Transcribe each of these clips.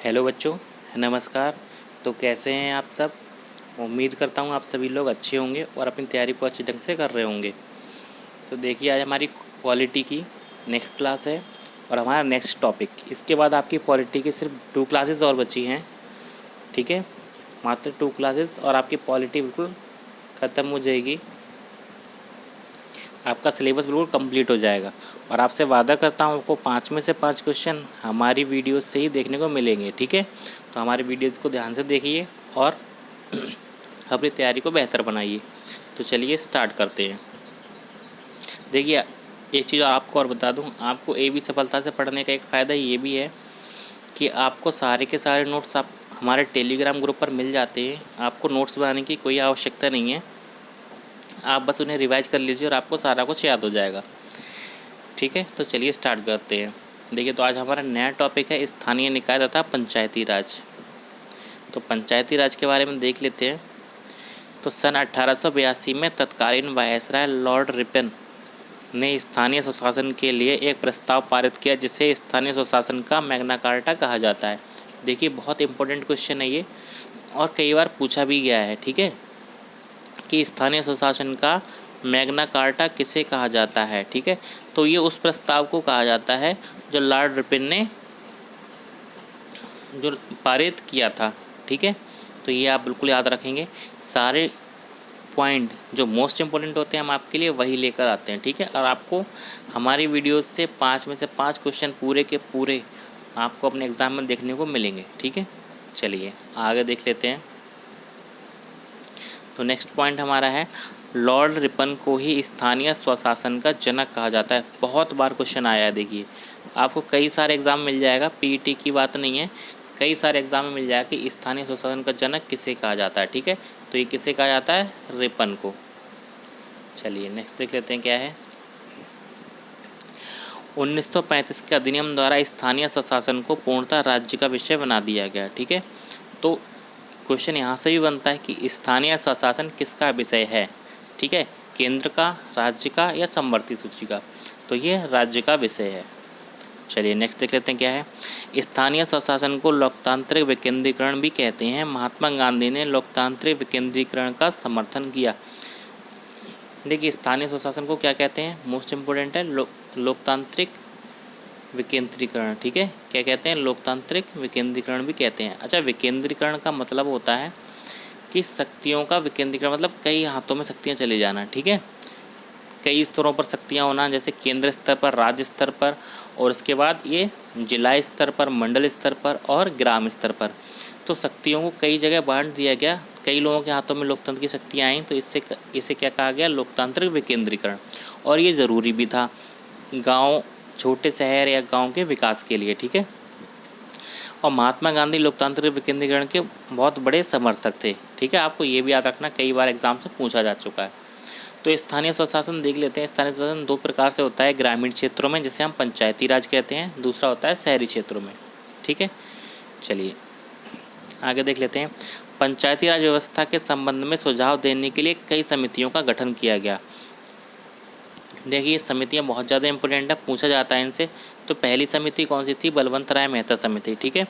Hello बच्चों, नमस्कार। तो कैसे हैं आप सब। उम्मीद करता हूँ आप सभी लोग अच्छे होंगे और अपनी तैयारी को अच्छे ढंग से कर रहे होंगे। तो देखिए, आज हमारी पॉलिटी की नेक्स्ट क्लास है और हमारा नेक्स्ट टॉपिक, इसके बाद आपकी पॉलिटी की सिर्फ 2 क्लासेस और बची हैं। ठीक है, मात्र 2 क्लासेस और आपकी पॉलिटी बिल्कुल ख़त्म हो जाएगी, आपका सिलेबस बिल्कुल कंप्लीट हो जाएगा। और आपसे वादा करता हूँ आपको 5 में से 5 क्वेश्चन हमारी वीडियोस से ही देखने को मिलेंगे। ठीक है, तो हमारी वीडियोस को ध्यान से देखिए और अपनी तैयारी को बेहतर बनाइए। तो चलिए स्टार्ट करते हैं। देखिए, एक चीज़ आपको और बता दूं, आपको AB सफलता से पढ़ने का एक फ़ायदा ये भी है कि आपको सारे के सारे नोट्स आप हमारे टेलीग्राम ग्रुप पर मिल जाते हैं। आपको नोट्स बनाने की कोई आवश्यकता नहीं है, आप बस उन्हें रिवाइज कर लीजिए और आपको सारा कुछ याद हो जाएगा। ठीक है, तो चलिए स्टार्ट करते हैं। देखिए, तो आज हमारा नया टॉपिक है स्थानीय निकाय तथा पंचायती राज। तो पंचायती राज के बारे में देख लेते हैं। तो सन 1882 में तत्कालीन वायसराय लॉर्ड रिपन ने स्थानीय स्वशासन के लिए एक प्रस्ताव पारित किया, जिसे स्थानीय स्वशासन का मैग्ना कार्टा कहा जाता है। देखिए, बहुत इंपॉर्टेंट क्वेश्चन है ये और कई बार पूछा भी गया है। ठीक है, कि स्थानीय स्वशासन का मैग्ना कार्टा किसे कहा जाता है। ठीक है, तो ये उस प्रस्ताव को कहा जाता है जो लॉर्ड रिपन ने जो पारित किया था। ठीक है, तो ये आप बिल्कुल याद रखेंगे। सारे पॉइंट जो मोस्ट इम्पोर्टेंट होते हैं हम आपके लिए वही लेकर आते हैं। ठीक है, और आपको हमारी वीडियोस से 5 में से 5 क्वेश्चन पूरे के पूरे आपको अपने एग्ज़ाम में देखने को मिलेंगे। ठीक है, चलिए आगे देख लेते हैं। तो नेक्स्ट पॉइंट हमारा है, लॉर्ड रिपन को ही स्थानीय स्वशासन का जनक कहा जाता है। बहुत बार क्वेश्चन आया है। देखिए, आपको कई सारे एग्ज़ाम मिल जाएगा, पीईटी की बात नहीं है, कई सारे एग्ज़ाम में मिल जाएगा कि स्थानीय स्वशासन का जनक किसे कहा जाता है। ठीक है, तो ये किसे कहा जाता है, रिपन को। चलिए नेक्स्ट देख लेते हैं क्या है। 1935 के अधिनियम द्वारा स्थानीय स्वशासन को पूर्णतः राज्य का विषय बना दिया गया। ठीक है, तो क्वेश्चन यहाँ से भी बनता है कि स्थानीय स्वशासन किसका विषय है। ठीक है, केंद्र का, राज्य का या समवर्ती सूची का। तो ये राज्य का विषय है। चलिए नेक्स्ट देख लेते हैं क्या है। स्थानीय स्वशासन को लोकतांत्रिक विकेंद्रीकरण भी कहते हैं। महात्मा गांधी ने लोकतांत्रिक विकेंद्रीकरण का समर्थन किया। देखिए, स्थानीय स्वशासन को क्या कहते हैं, मोस्ट इम्पोर्टेंट है लोकतांत्रिक विकेंद्रीकरण। ठीक है, क्या कहते हैं, लोकतांत्रिक विकेंद्रीकरण भी कहते हैं। अच्छा, विकेंद्रीकरण का मतलब होता है कि शक्तियों का विकेंद्रीकरण, मतलब कई हाथों में शक्तियाँ चले जाना। ठीक है, कई स्तरों पर शक्तियाँ होना, जैसे केंद्र स्तर पर, राज्य स्तर पर, और इसके बाद ये जिला स्तर पर, मंडल स्तर पर और ग्राम स्तर पर। तो शक्तियों को कई जगह बांट दिया गया, कई लोगों के हाथों में लोकतंत्र की शक्तियाँ आई, तो इसे क्या कहा गया, लोकतांत्रिक विकेंद्रीकरण। और ये ज़रूरी भी था गाँव, छोटे शहर या गांव के विकास के लिए। ठीक है, और महात्मा गांधी लोकतांत्रिक विकेंद्रीकरण के बहुत बड़े समर्थक थे। ठीक है, आपको ये भी याद रखना, कई बार एग्जाम से पूछा जा चुका है। तो स्थानीय स्वशासन देख लेते हैं। स्थानीय स्वशासन 2 प्रकार से होता है, ग्रामीण क्षेत्रों में जिसे हम पंचायती राज कहते हैं, दूसरा होता है शहरी क्षेत्रों में। ठीक है, चलिए आगे देख लेते हैं। पंचायती राज व्यवस्था के संबंध में सुझाव देने के लिए कई समितियों का गठन किया गया। देखिए, ये समितियाँ बहुत ज़्यादा इंपॉर्टेंट है, पूछा जाता है इनसे। तो पहली समिति कौन सी थी, बलवंत राय मेहता समिति। ठीक है,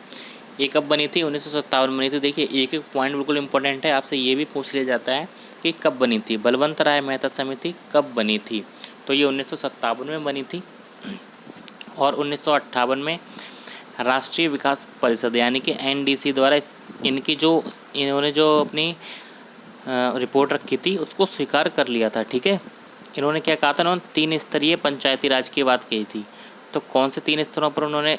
ये कब बनी थी, 1957 में बनी थी। देखिए, एक एक पॉइंट बिल्कुल इंपॉर्टेंट है, आपसे ये भी पूछ लिया जाता है कि कब बनी थी, बलवंत राय मेहता समिति कब बनी थी। तो ये 1957 में बनी थी। और 1958 में राष्ट्रीय विकास परिषद यानी कि NDC द्वारा इन्होंने जो अपनी रिपोर्ट रखी थी उसको स्वीकार कर लिया था। ठीक है, इन्होंने क्या कहा था, उन्होंने 3 स्तरीय पंचायती राज की बात कही थी। तो कौन से 3 स्तरों पर उन्होंने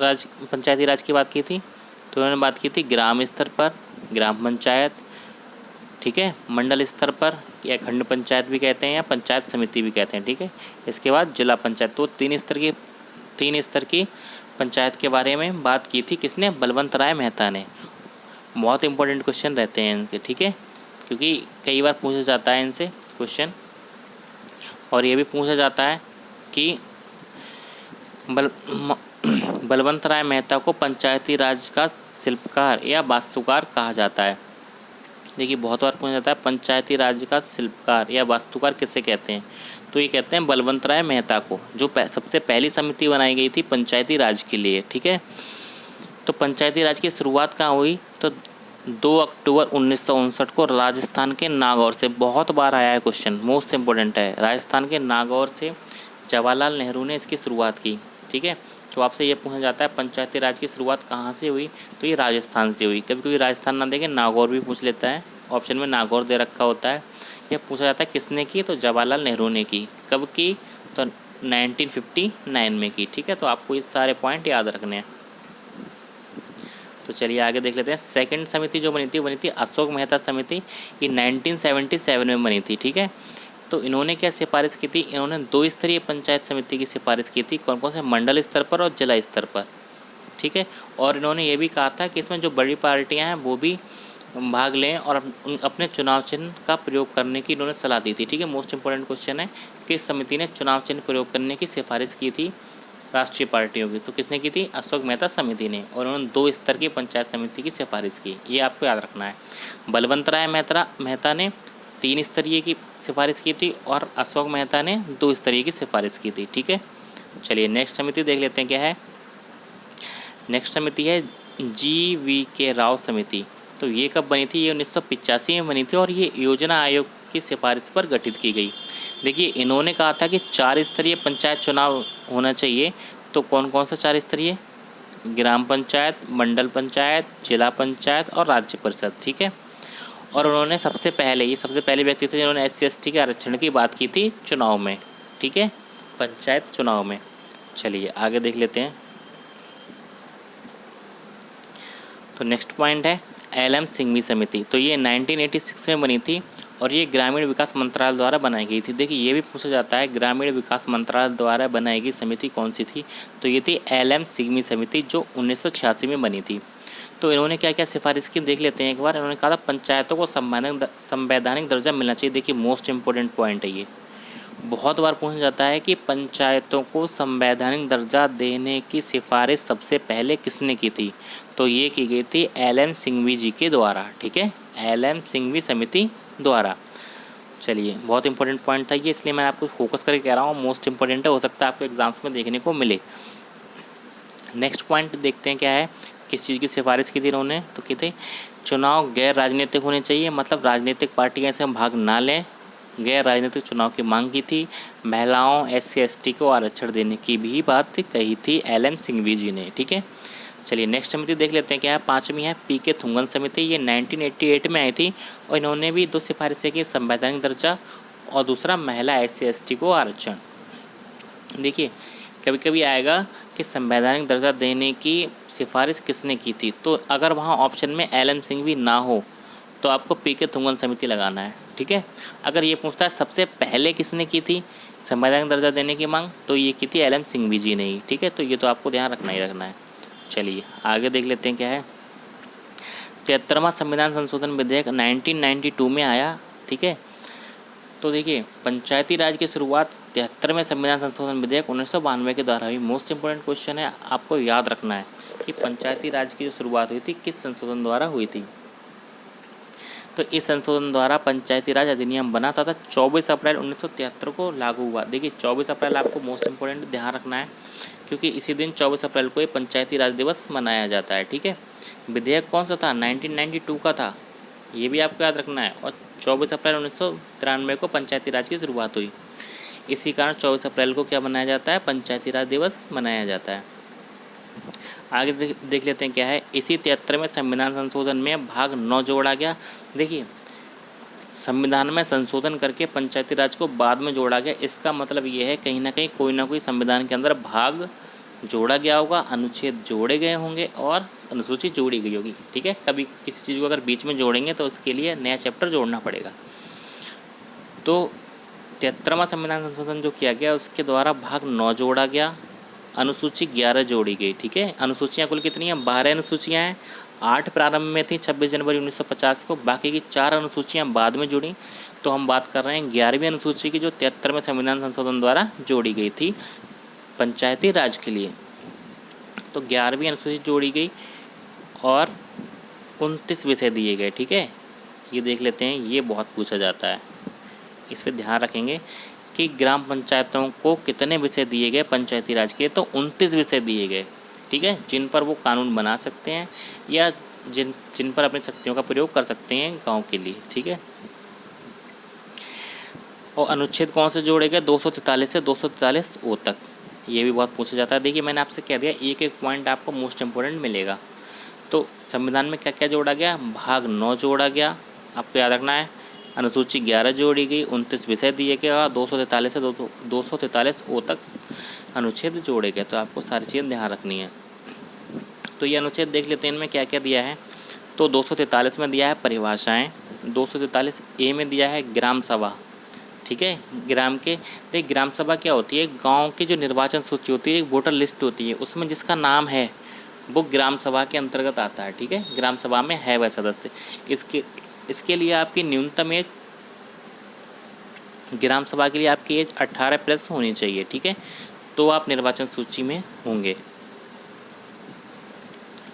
पंचायती राज की बात की थी, तो उन्होंने बात की थी ग्राम स्तर पर, ग्राम पंचायत, ठीक है, मंडल स्तर पर या खंड पंचायत भी कहते हैं या पंचायत समिति भी कहते हैं। ठीक है, इसके बाद जिला पंचायत। तो 3 स्तर की पंचायत के बारे में बात की थी किसने, बलवंत राय मेहता ने। बहुत इंपॉर्टेंट क्वेश्चन रहते हैं इनके। ठीक है, क्योंकि कई बार पूछा जाता है इनसे क्वेश्चन। और ये भी पूछा जाता है कि बलवंत राय मेहता को पंचायती राज का शिल्पकार या वास्तुकार कहा जाता है। देखिए, बहुत बार पूछा जाता है पंचायती राज का शिल्पकार या वास्तुकार किसे कहते हैं, तो ये कहते हैं बलवंत राय मेहता को, जो सबसे पहली समिति बनाई गई थी पंचायती राज के लिए। ठीक है, तो पंचायती राज की शुरुआत कहाँ हुई? तो 2 अक्टूबर 1959 को राजस्थान के नागौर से। बहुत बार आया है क्वेश्चन, मोस्ट इम्पोर्टेंट है। राजस्थान के नागौर से जवाहरलाल नेहरू ने इसकी शुरुआत की। ठीक है, तो आपसे ये पूछा जाता है पंचायती राज की शुरुआत कहाँ से हुई? तो ये राजस्थान से हुई। कभी कभी राजस्थान ना देखे नागौर भी पूछ लेता है, ऑप्शन में नागौर दे रखा होता है। यह पूछा जाता है किसने की? तो जवाहरलाल नेहरू ने की। कब की? तो 1959 में की। ठीक है, तो आपको ये सारे पॉइंट याद रखने हैं। तो चलिए आगे देख लेते हैं। सेकंड समिति जो बनी थी अशोक मेहता समिति। ये 1977 में बनी थी। ठीक है, तो इन्होंने क्या सिफारिश की थी? इन्होंने 2 स्तरीय पंचायत समिति की सिफारिश की थी। कौन कौन से? मंडल स्तर पर और जिला स्तर पर। ठीक है, और इन्होंने ये भी कहा था कि इसमें जो बड़ी पार्टियां हैं वो भी भाग लें और अपने चुनाव चिन्ह का प्रयोग करने की इन्होंने सलाह दी थी। ठीक है, मोस्ट इंपॉर्टेंट क्वेश्चन है, किस समिति ने चुनाव चिन्ह प्रयोग करने की सिफारिश की थी राष्ट्रीय पार्टियों की? तो किसने की थी? अशोक मेहता समिति ने। और उन्होंने 2 स्तर की पंचायत समिति की सिफारिश की, ये आपको याद रखना है। बलवंत राय मेहता ने 3 स्तरीय की सिफारिश की थी और अशोक मेहता ने 2 स्तरीय की सिफारिश की थी। ठीक है, चलिए नेक्स्ट समिति देख लेते हैं क्या है। नेक्स्ट समिति है GVK राव समिति। तो ये कब बनी थी? ये 1985 में बनी थी और ये योजना आयोग की सिफारिश पर गठित की गई। देखिए, इन्होंने कहा था कि 4 स्तरीय पंचायत चुनाव होना चाहिए। तो कौन कौन सा 4 स्तरीय? ग्राम पंचायत, मंडल पंचायत, जिला पंचायत और राज्य परिषद। ठीक है, और उन्होंने सबसे पहले व्यक्ति थे जिन्होंने SC/ST के आरक्षण की बात की थी चुनाव में। ठीक है, पंचायत चुनाव में। चलिए आगे देख लेते हैं। तो नेक्स्ट पॉइंट है LM सिंघवी समिति। तो ये 1986 में बनी थी और ये ग्रामीण विकास मंत्रालय द्वारा बनाई गई थी। देखिए, ये भी पूछा जाता है ग्रामीण विकास मंत्रालय द्वारा बनाई गई समिति कौन सी थी? तो ये थी LM सिंघवी समिति जो 1986 में बनी थी। तो इन्होंने क्या क्या सिफारिश की देख लेते हैं एक बार। इन्होंने कहा था पंचायतों को संवैधानिक दर्जा मिलना चाहिए। देखिए, मोस्ट इंपॉर्टेंट पॉइंट है ये, बहुत बार पूछा जाता है कि पंचायतों को संवैधानिक दर्जा देने की सिफारिश सबसे पहले किसने की थी? तो ये की गई थी LM सिंघवी जी के द्वारा। ठीक है, LM सिंघवी समिति द्वारा। चलिए, बहुत इंपॉर्टेंट पॉइंट था ये, इसलिए मैं आपको फोकस करके कह रहा हूँ, मोस्ट इंपॉर्टेंट है, हो सकता है आपको एग्जाम्स में देखने को मिले। नेक्स्ट पॉइंट देखते हैं क्या है, किस चीज़ की सिफारिश की थी इन्होंने? तो की थी चुनाव गैर राजनीतिक होने चाहिए, मतलब राजनीतिक पार्टियाँ इसमें भाग ना लें। गैर राजनीतिक चुनाव की मांग की थी। महिलाओं SC/ST को आरक्षण देने की भी बात कही थी LM सिंघवी जी ने। ठीक है, चलिए नेक्स्ट समिति देख लेते हैं क्या है। 5वीं है PK थुंगन समिति। ये 1988 में आई थी और इन्होंने भी 2 सिफारिशें की, संवैधानिक दर्जा और दूसरा महिला SC/ST को आरक्षण। देखिए, कभी कभी आएगा कि संवैधानिक दर्जा देने की सिफारिश किसने की थी, तो अगर वहाँ ऑप्शन में LM सिंघवी ना हो तो आपको PK थुंगन समिति लगाना है। ठीक है, अगर ये पूछता है सबसे पहले किसने की थी संवैधानिक दर्जा देने की मांग, तो ये की थी LM सिंघवी जी ने ही। ठीक है, तो ये तो आपको ध्यान रखना ही रखना है। चलिए आगे देख लेते हैं क्या है। 73वां संविधान संशोधन विधेयक 1992 में आया। ठीक है, तो देखिए, पंचायती राज की शुरुआत 73वें संविधान संशोधन विधेयक 1992 के द्वारा हुई। मोस्ट इंपोर्टेंट क्वेश्चन है, आपको याद रखना है कि पंचायती राज की जो शुरुआत हुई थी किस संशोधन द्वारा हुई थी। तो इस संशोधन द्वारा पंचायती राज अधिनियम बना था 24 अप्रैल 1973 को लागू हुआ। देखिए, 24 अप्रैल आपको मोस्ट इंपोर्टेंट ध्यान रखना है, क्योंकि इसी दिन 24 अप्रैल को ये पंचायती राज दिवस मनाया जाता है। ठीक है, विधेयक कौन सा था? 1992 का था, ये भी आपको याद रखना है। और 24 अप्रैल 1993 को पंचायती राज की शुरुआत हुई। इसी कारण 24 अप्रैल को क्या मनाया जाता है? पंचायती राज दिवस मनाया जाता है। आगे देख लेते हैं क्या है। इसी 73वें संविधान संशोधन में भाग 9 जोड़ा गया। देखिए, संविधान में संशोधन करके पंचायती राज को बाद में जोड़ा गया, इसका मतलब ये है कहीं ना कहीं कोई ना कोई संविधान के अंदर भाग जोड़ा गया होगा, अनुच्छेद जोड़े गए होंगे और अनुसूची जोड़ी गई होगी। ठीक है, कभी किसी चीज़ को अगर बीच में जोड़ेंगे तो उसके लिए नया चैप्टर जोड़ना पड़ेगा। तो 73वां संविधान संशोधन जो किया गया उसके द्वारा भाग 9 जोड़ा गया, अनुसूची 11 जोड़ी गई। ठीक है, अनुसूचियाँ कुल कितनी हैं? 12 अनुसूचियाँ हैं। 8 प्रारंभ में थी 26 जनवरी 1950 को, बाकी की 4 अनुसूचियाँ बाद में जुड़ी। तो हम बात कर रहे हैं 11वीं अनुसूची की जो 73वें संविधान संशोधन द्वारा जोड़ी गई थी पंचायती राज के लिए। तो 11वीं अनुसूची जोड़ी गई और 29 विषय दिए गए। ठीक है, ये देख लेते हैं, ये बहुत पूछा जाता है, इस पर ध्यान रखेंगे कि ग्राम पंचायतों को कितने विषय दिए गए पंचायती राज के। तो 29 विषय दिए गए। ठीक है, जिन पर वो कानून बना सकते हैं या जिन जिन पर अपनी शक्तियों का प्रयोग कर सकते हैं गांव के लिए। ठीक है, और अनुच्छेद कौन से जोड़े गए? 243 से 243 ओ तक। ये भी बहुत पूछा जाता है। देखिए मैंने आपसे कह दिया एक एक पॉइंट आपको मोस्ट इम्पोर्टेंट मिलेगा। तो संविधान में क्या क्या जोड़ा गया? भाग 9 जोड़ा गया, आपको याद रखना है। अनुसूची 11 जोड़ी गई, 29 विषय दिए गए और 243 से 243 ओ तक अनुच्छेद जोड़े गए। तो आपको सारी चीज़ें ध्यान रखनी है। तो ये अनुच्छेद देख लेते हैं इनमें क्या क्या दिया है। तो 243 में दिया है परिभाषाएं, 243 ए में दिया है ग्राम सभा। ठीक है, ग्राम के देख ग्राम सभा क्या होती है? गांव की जो निर्वाचन सूची होती है, एक वोटर लिस्ट होती है, उसमें जिसका नाम है वो ग्राम सभा के अंतर्गत आता है। ठीक है, ग्राम सभा में है वह सदस्य। इसके लिए आपकी न्यूनतम एज, ग्राम सभा के लिए आपकी एज 18 प्लस होनी चाहिए। ठीक है, तो आप निर्वाचन सूची में होंगे।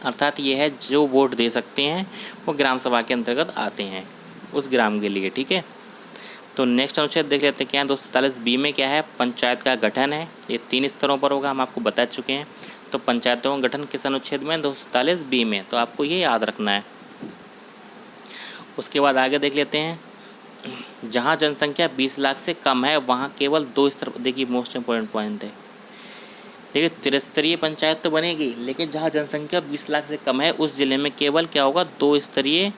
अर्थात ये है जो वोट दे सकते हैं वो ग्राम सभा के अंतर्गत आते हैं उस ग्राम के लिए। ठीक है, तो नेक्स्ट अनुच्छेद देख लेते हैं क्या है। 243 बी में क्या है? पंचायत का गठन है। ये 3 स्तरों पर होगा, हम आपको बता चुके हैं। तो पंचायतों का गठन किस अनुच्छेद में? 243 बी में। तो आपको ये याद रखना है। उसके बाद आगे देख लेते हैं, जहाँ जनसंख्या 20 लाख से कम है वहाँ केवल 2 स्तर। देखिए मोस्ट इम्पोर्टेंट पॉइंट है। देखिए त्रिस्तरीय पंचायत तो बनेगी, लेकिन जहाँ जनसंख्या 20 लाख से कम है उस जिले में केवल क्या होगा? 2 स्तरीय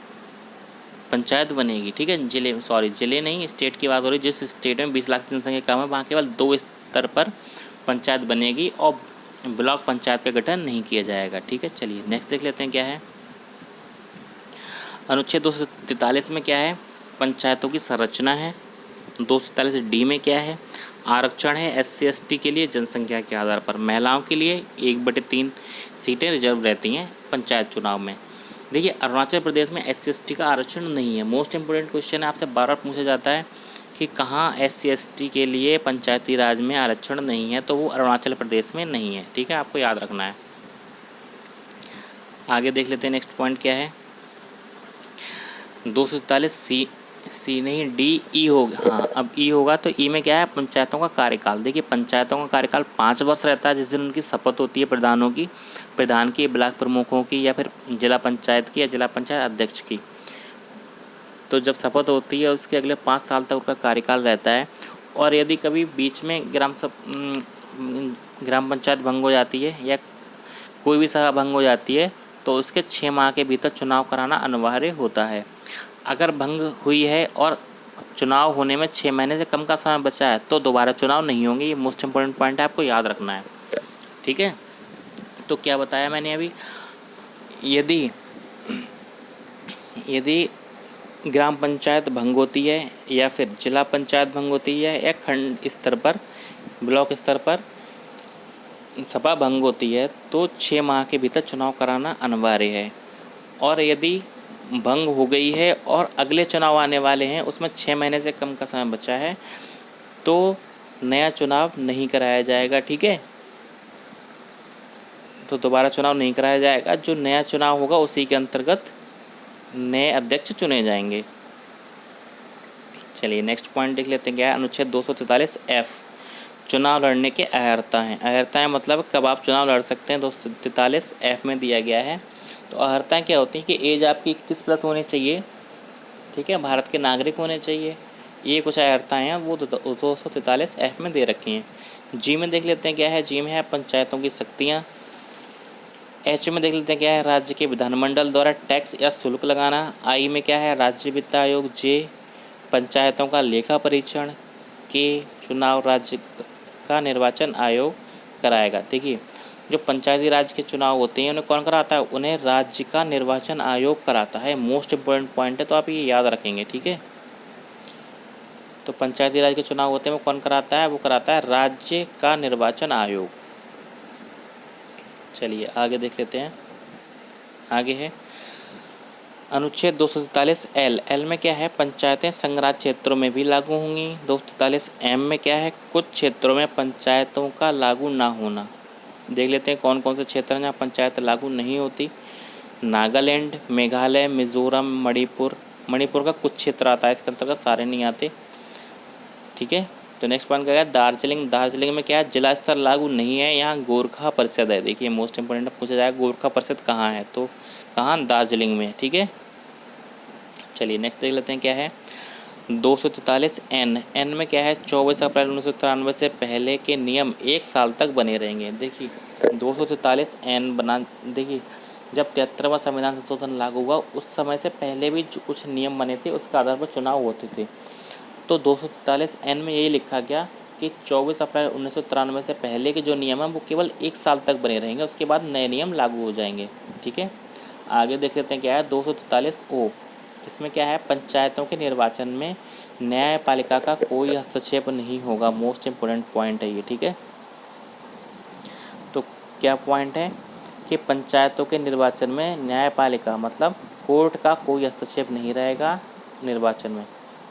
पंचायत बनेगी। ठीक है, जिले नहीं, स्टेट की बात हो रही है। जिस स्टेट में 20 लाख की जनसंख्या कम है वहाँ केवल 2 स्तर पर पंचायत बनेगी और ब्लॉक पंचायत का गठन नहीं किया जाएगा। ठीक है, चलिए नेक्स्ट देख लेते हैं क्या है। अनुच्छेद 243 में क्या है? पंचायतों की संरचना है। 243 डी में क्या है? आरक्षण है SC ST के लिए जनसंख्या के आधार पर। महिलाओं के लिए 1/3 सीटें रिजर्व रहती हैं पंचायत चुनाव में। देखिए अरुणाचल प्रदेश में SC ST का आरक्षण नहीं है। मोस्ट इम्पोर्टेंट क्वेश्चन है, आपसे बार बार पूछा जाता है कि कहाँ SC ST के लिए पंचायती राज में आरक्षण नहीं है, तो वो अरुणाचल प्रदेश में नहीं है। ठीक है, आपको याद रखना है। आगे देख लेते हैं नेक्स्ट पॉइंट क्या है। 243 सी नहीं डी ई होगा। हाँ, अब ई होगा। तो ई में क्या है? पंचायतों का कार्यकाल। देखिए पंचायतों का कार्यकाल 5 वर्ष रहता है, जिस दिन उनकी शपथ होती है प्रधान की, ब्लॉक प्रमुखों की, या फिर जिला पंचायत की या जिला पंचायत अध्यक्ष की। तो जब शपथ होती है उसके अगले 5 साल तक उनका कार्यकाल रहता है। और यदि कभी बीच में ग्राम पंचायत भंग हो जाती है या कोई भी सभा भंग हो जाती है तो उसके 6 माह के भीतर चुनाव कराना अनिवार्य होता है। अगर भंग हुई है और चुनाव होने में 6 महीने से कम का समय बचा है तो दोबारा चुनाव नहीं होंगे। ये मोस्ट इम्पोर्टेंट पॉइंट है, आपको याद रखना है। ठीक है, तो क्या बताया मैंने अभी, यदि ग्राम पंचायत भंग होती है या फिर जिला पंचायत भंग होती है या खंड स्तर पर, ब्लॉक स्तर पर सभा भंग होती है तो 6 माह के भीतर चुनाव कराना अनिवार्य है। और यदि भंग हो गई है और अगले चुनाव आने वाले हैं, उसमें 6 महीने से कम का समय बचा है, तो नया चुनाव नहीं कराया जाएगा। ठीक है, तो दोबारा चुनाव नहीं कराया जाएगा। जो नया चुनाव होगा उसी के अंतर्गत नए अध्यक्ष चुने जाएंगे। चलिए नेक्स्ट पॉइंट देख लेते हैं क्या है। अनुच्छेद 243 F, चुनाव लड़ने के अहर्ताएँ। अहर्ताएँ मतलब कब आप चुनाव लड़ सकते हैं, 243 F में दिया गया है। तो अहर्ताएँ क्या होती हैं कि एज आपकी 21 प्लस होनी चाहिए। ठीक है, भारत के नागरिक होने चाहिए। ये कुछ अहर्ताएँ हैं, वो 243 F में दे रखी हैं। जी में देख लेते हैं क्या है। जी में है पंचायतों की शक्तियाँ। एच में देख लेते हैं क्या है, राज्य के विधानमंडल द्वारा टैक्स या शुल्क लगाना। आई में क्या है, राज्य वित्त आयोग। जे, पंचायतों का लेखा परीक्षण। के, चुनाव राज्य का निर्वाचन आयोग कराएगा। देखिए जो पंचायती राज के चुनाव होते हैं उन्हें कौन कराता है? उन्हें राज्य का निर्वाचन आयोग कराता है। मोस्ट इम्पोर्टेंट पॉइंट है, तो आप ये याद रखेंगे। ठीक है, तो पंचायती राज के चुनाव होते हैं वो कौन कराता है? वो कराता है राज्य का निर्वाचन आयोग। चलिए आगे देख लेते हैं। आगे है अनुच्छेद 243 एल में क्या है? पंचायतें संघराज्य क्षेत्रों में भी लागू होंगी। 243 एम में क्या है? कुछ क्षेत्रों में पंचायतों का लागू ना होना। देख लेते हैं कौन कौन से क्षेत्र हैं जहाँ पंचायत लागू नहीं होती। नागालैंड, मेघालय, मिजोरम, मणिपुर का कुछ क्षेत्र आता है इसके अंतर्गत, सारे नहीं आते। ठीक है, तो नेक्स्ट पॉइंट क्या है, दार्जिलिंग। दार्जिलिंग में क्या है, जिला स्तर लागू नहीं है, यहाँ गोरखा परिषद है। देखिए मोस्ट इंपोर्टेंट पूछा जाएगा, गोरखा परिषद कहाँ है, तो कहाँ, दार्जिलिंग में। ठीक है, चलिए नेक्स्ट देख लेते हैं क्या है, 243 एन में क्या है, 24 अप्रैल 1993 से पहले के नियम 1 साल तक बने रहेंगे। देखिए 243 एन बना, देखिए जब 73वां संविधान संशोधन लागू हुआ उस समय से पहले भी जो कुछ नियम बने थे उसके आधार पर चुनाव होते थे। तो 243 एन में यही लिखा गया कि 24 अप्रैल 1993 से पहले के जो नियम हैं वो केवल 1 साल तक बने रहेंगे, उसके बाद नए नियम लागू हो जाएंगे। ठीक है, आगे देख लेते हैं क्या है, 243 ओ। इसमें क्या है, पंचायतों के निर्वाचन में न्यायपालिका का कोई हस्तक्षेप नहीं होगा। मोस्ट इम्पोर्टेंट पॉइंट है ये। ठीक है, तो क्या पॉइंट है कि पंचायतों के निर्वाचन में न्यायपालिका मतलब कोर्ट का कोई हस्तक्षेप नहीं रहेगा निर्वाचन में।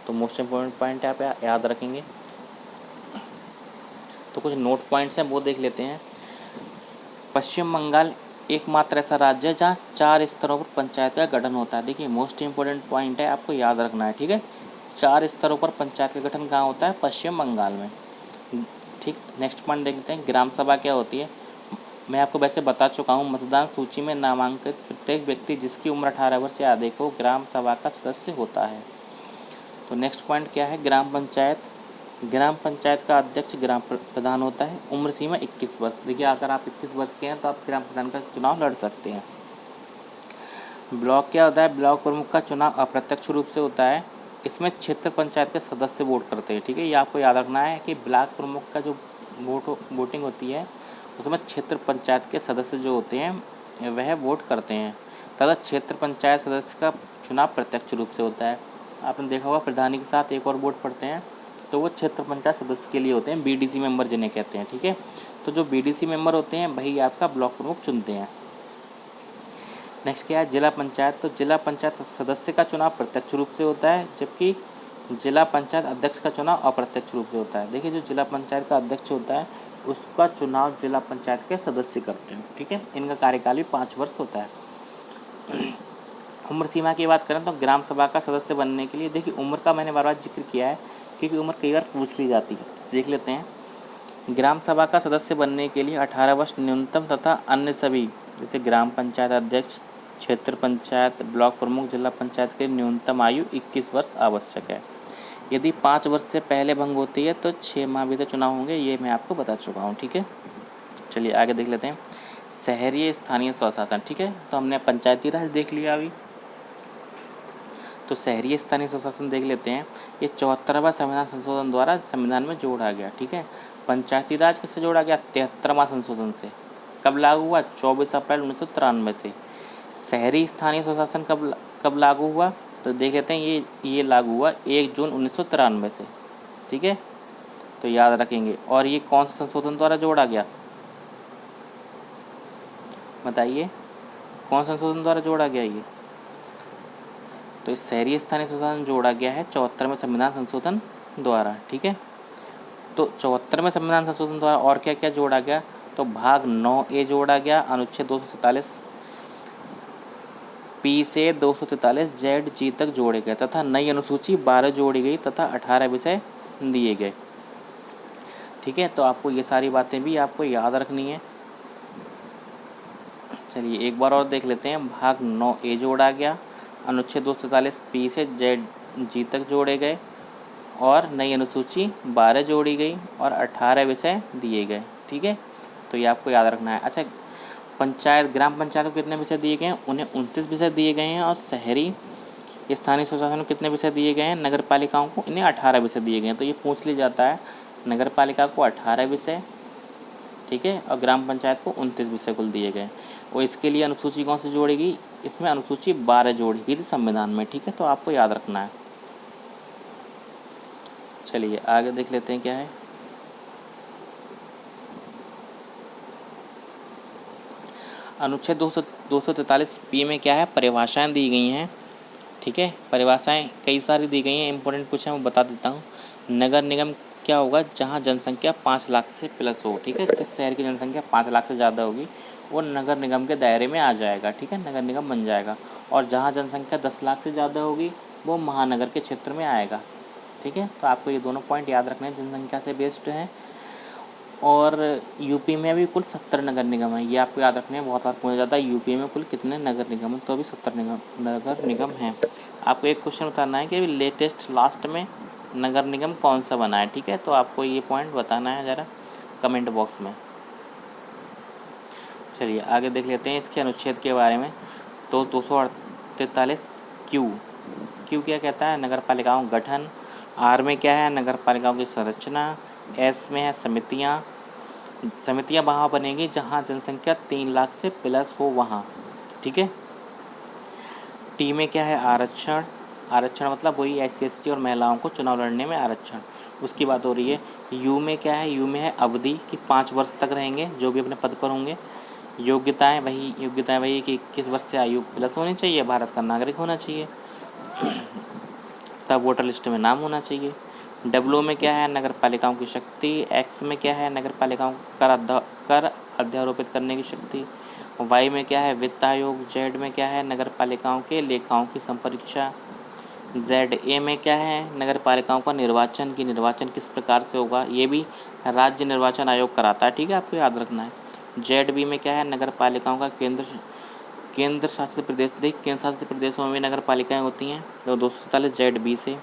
तो मोस्ट इम्पोर्टेंट पॉइंट आप याद रखेंगे। तो कुछ नोट पॉइंट्स हैं वो देख लेते हैं। पश्चिम बंगाल एकमात्र ऐसा राज्य है जहाँ 4 स्तरों पर पंचायत का गठन होता है। देखिए मोस्ट इम्पोर्टेंट पॉइंट है, आपको याद रखना है। ठीक है, 4 स्तरों पर पंचायत का गठन कहाँ होता है, पश्चिम बंगाल में। ठीक, नेक्स्ट पॉइंट देख लेते हैं, ग्राम सभा क्या होती है। मैं आपको वैसे बता चुका हूँ, मतदान सूची में नामांकित प्रत्येक व्यक्ति जिसकी उम्र 18 वर्ष से अधिक हो ग्राम सभा का सदस्य होता है। तो नेक्स्ट पॉइंट क्या है, ग्राम पंचायत। ग्राम पंचायत का अध्यक्ष ग्राम प्रधान होता है। उम्र सीमा 21 वर्ष। देखिए अगर आप 21 वर्ष के हैं तो आप ग्राम प्रधान का चुनाव लड़ सकते हैं। ब्लॉक क्या होता है, ब्लॉक प्रमुख का चुनाव अप्रत्यक्ष रूप से होता है। इसमें क्षेत्र पंचायत के सदस्य वोट करते हैं। ठीक है, ये आपको याद रखना है कि ब्लॉक प्रमुख का जो वोटिंग होती है उसमें क्षेत्र पंचायत के सदस्य जो होते हैं वह वोट करते हैं, तथा क्षेत्र पंचायत सदस्य का चुनाव प्रत्यक्ष रूप से होता है। आपने देखा होगा प्रधानी के साथ एक और वोट पड़ते हैं, तो वो क्षेत्र पंचायत सदस्य के लिए होते हैं, बीडीसी मेंबर जिन्हें कहते हैं। ठीक है, तो जो बीडीसी मेंबर होते हैं वही आपका ब्लॉक प्रमुख चुनते हैं। नेक्स्ट क्या है, जिला पंचायत। तो जिला पंचायत सदस्य का चुनाव प्रत्यक्ष रूप से होता है, जबकि जिला पंचायत अध्यक्ष का चुनाव अप्रत्यक्ष रूप से होता है। देखिए जो जिला पंचायत का अध्यक्ष होता है उसका चुनाव जिला पंचायत के सदस्य करते हैं। ठीक है, इनका कार्यकाल भी 5 वर्ष होता है। उम्र सीमा की बात करें तो ग्राम सभा का सदस्य बनने के लिए, देखिए उम्र का मैंने बार बार जिक्र किया है क्योंकि उम्र कई बार पूछ ली जाती है। देख लेते हैं, ग्राम सभा का सदस्य बनने के लिए 18 वर्ष न्यूनतम तथा अन्य सभी जैसे ग्राम पंचायत अध्यक्ष, क्षेत्र पंचायत, ब्लॉक प्रमुख, जिला पंचायत के न्यूनतम आयु 21 वर्ष आवश्यक है। यदि 5 वर्ष से पहले भंग होती है तो 6 माह भीतर चुनाव होंगे, ये मैं आपको बता चुका हूँ। ठीक है, चलिए आगे देख लेते हैं, शहरी स्थानीय स्वशासन। ठीक है, तो हमने पंचायती राज देख लिया अभी, तो शहरी स्थानीय स्वशासन देख लेते हैं। ये 74वां संविधान संशोधन द्वारा संविधान में जोड़ा गया। ठीक है, पंचायती राज किससे जोड़ा गया, 73वां संशोधन से। कब लागू हुआ, 24 अप्रैल 1993 से। शहरी स्थानीय स्वशासन कब लागू हुआ, तो देख लेते हैं, ये लागू हुआ 1 जून 1993 से। ठीक है, तो याद रखेंगे। और ये कौन से संशोधन द्वारा जोड़ा गया, बताइए कौन संशोधन द्वारा जोड़ा गया ये, तो इस शहरी स्थानीय स्वशासन जोड़ा गया है 74वें संविधान संशोधन द्वारा। ठीक है, तो 74वें संविधान संशोधन द्वारा और क्या क्या जोड़ा गया, तो भाग 9A जोड़ा गया, अनुच्छेद 243 पी से 243 जेड जी तक जोड़े गए, तथा नई अनुसूची 12 जोड़ी गई तथा 18 विषय दिए गए। ठीक है, तो आपको ये सारी बातें भी आपको याद रखनी है। चलिए एक बार और देख लेते हैं, भाग 9A जोड़ा गया, अनुच्छेद 243 पी से जेड जी तक जोड़े गए, और नई अनुसूची 12 जोड़ी गई और 18 विषय दिए गए। ठीक है, तो ये आपको याद रखना है। अच्छा, पंचायत ग्राम पंचायत को कितने विषय दिए गए हैं, उन्हें 29 विषय दिए गए हैं, और शहरी स्थानीय स्वशासन को कितने विषय दिए गए हैं, नगर पालिकाओं को इन्हें 18 विषय दिए गए हैं। तो ये पूछ लिया जाता है, नगर पालिका को 18 विषय, ठीक है, और ग्राम पंचायत को 29 विषय कुल दिए गए। और इसके लिए अनुसूची कौन सी जोड़ेगी, इसमें अनुसूची 12 जोड़ी गई थी संविधान में। ठीक है, तो आपको याद रखना है। चलिए आगे देख लेते हैं क्या है, अनुच्छेद 243 पी में क्या है, परिभाषाएं दी गई हैं। ठीक है, परिभाषाएं कई सारी दी गई हैं, इंपॉर्टेंट कुछ है मैं बता देता हूँ। नगर निगम क्या होगा, जहाँ जनसंख्या 5 लाख से प्लस हो। ठीक है, जिस शहर की जनसंख्या 5 लाख से ज़्यादा होगी वो नगर निगम के दायरे में आ जाएगा। ठीक है, नगर निगम बन जाएगा। और जहाँ जनसंख्या 10 लाख से ज़्यादा होगी वो महानगर के क्षेत्र में आएगा। ठीक है। तो आपको ये दोनों पॉइंट याद रखने हैं, जनसंख्या से बेस्ड हैं। और यूपी में अभी कुल 70 नगर निगम है, ये आपको याद रखने हैं, बहुत बार पूछा जाता है यूपी में कुल कितने नगर निगम हैं, तो अभी 70 नगर निगम हैं। आपको एक क्वेश्चन बताना है कि लेटेस्ट लास्ट में नगर निगम कौन सा बना है, ठीक है। तो आपको ये पॉइंट बताना है ज़रा कमेंट बॉक्स में। चलिए आगे देख लेते हैं इसके अनुच्छेद के बारे में। तो 248 क्यू क्या कहता है, नगर पालिकाओं गठन। आर में क्या है, नगर पालिकाओं की संरचना। एस में है समितियाँ वहाँ बनेगी जहाँ जनसंख्या 3 लाख से प्लस हो वहाँ, ठीक है। टी में क्या है, आरक्षण मतलब वही SC/ST और महिलाओं को चुनाव लड़ने में आरक्षण, उसकी बात हो रही है। यू में क्या है, यू में है अवधि कि 5 वर्ष तक रहेंगे जो भी अपने पद पर होंगे। योग्यताएं वही कि 21 वर्ष से आयु प्लस होनी चाहिए, भारत का नागरिक होना चाहिए, तब वोटर लिस्ट में नाम होना चाहिए। डब्ल्यू में क्या है, नगर पालिकाओं की शक्ति। एक्स में क्या है, नगर पालिकाओं को कर अध्यारोपित करने की शक्ति। वाई में क्या है, वित्त आयोग। जेड में क्या है, नगर पालिकाओं के लेखाओं की संपरीक्षा। जेड ए में क्या है, नगर पालिकाओं का निर्वाचन किस प्रकार से होगा, ये भी राज्य निर्वाचन आयोग कराता है, ठीक है, आपको याद रखना है। जेड बी में क्या है, नगर पालिकाओं का केंद्र शासित प्रदेशों में भी नगर पालिकाएँ होती हैं, तो 247 जेड बी से।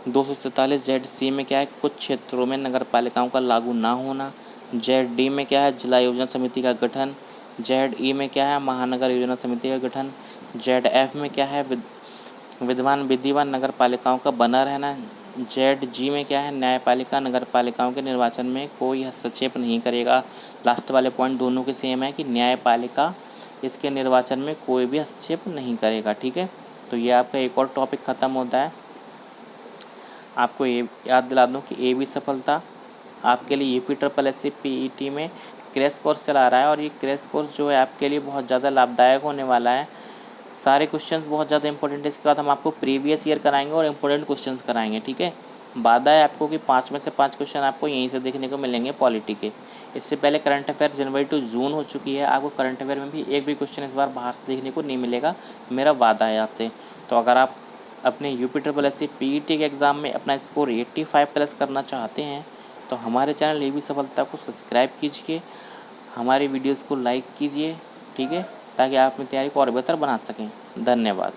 247 जेड सी में क्या है, कुछ क्षेत्रों में नगर पालिकाओं का लागू ना होना। जेड डी में क्या है, जिला योजना समिति का गठन। जेड ई में क्या है, महानगर योजना समिति का गठन। जेड एफ में क्या है, विद्यमान नगर पालिकाओं का बना रहना। जेड जी में क्या है, न्यायपालिका नगर पालिकाओं के निर्वाचन में कोई हस्तक्षेप नहीं करेगा। लास्ट वाले पॉइंट दोनों के सेम है कि न्यायपालिका इसके निर्वाचन में कोई भी हस्तक्षेप नहीं करेगा, ठीक है। तो ये आपका एक और टॉपिक ख़त्म होता है। आपको ये याद दिला दूँ कि ए बी सफलता आपके लिए UP-SSC PET में क्रैश कोर्स चला रहा है, और ये क्रैश कोर्स जो है आपके लिए बहुत ज़्यादा लाभदायक होने वाला है। सारे क्वेश्चंस बहुत ज़्यादा इंपॉर्टेंट है। इसके बाद हम आपको प्रीवियस ईयर कराएंगे और इम्पोर्टेंट क्वेश्चंस कराएंगे, ठीक है। वादा है आपको कि 5 में से 5 क्वेश्चन आपको यहीं से देखने को मिलेंगे पॉलिटी के। इससे पहले current affair January to June हो चुकी है, आपको करंट अफेयर में भी एक भी क्वेश्चन इस बार बाहर से देखने को नहीं मिलेगा, मेरा वादा है आपसे। तो अगर आप अपने UP-SSC PET के एग्ज़ाम में अपना स्कोर 85+ करना चाहते हैं तो हमारे चैनल ए बी सफलता को सब्सक्राइब कीजिए, हमारे वीडियोज़ को लाइक कीजिए, ठीक है, ताकि आप अपनी तैयारी को और बेहतर बना सकें। धन्यवाद।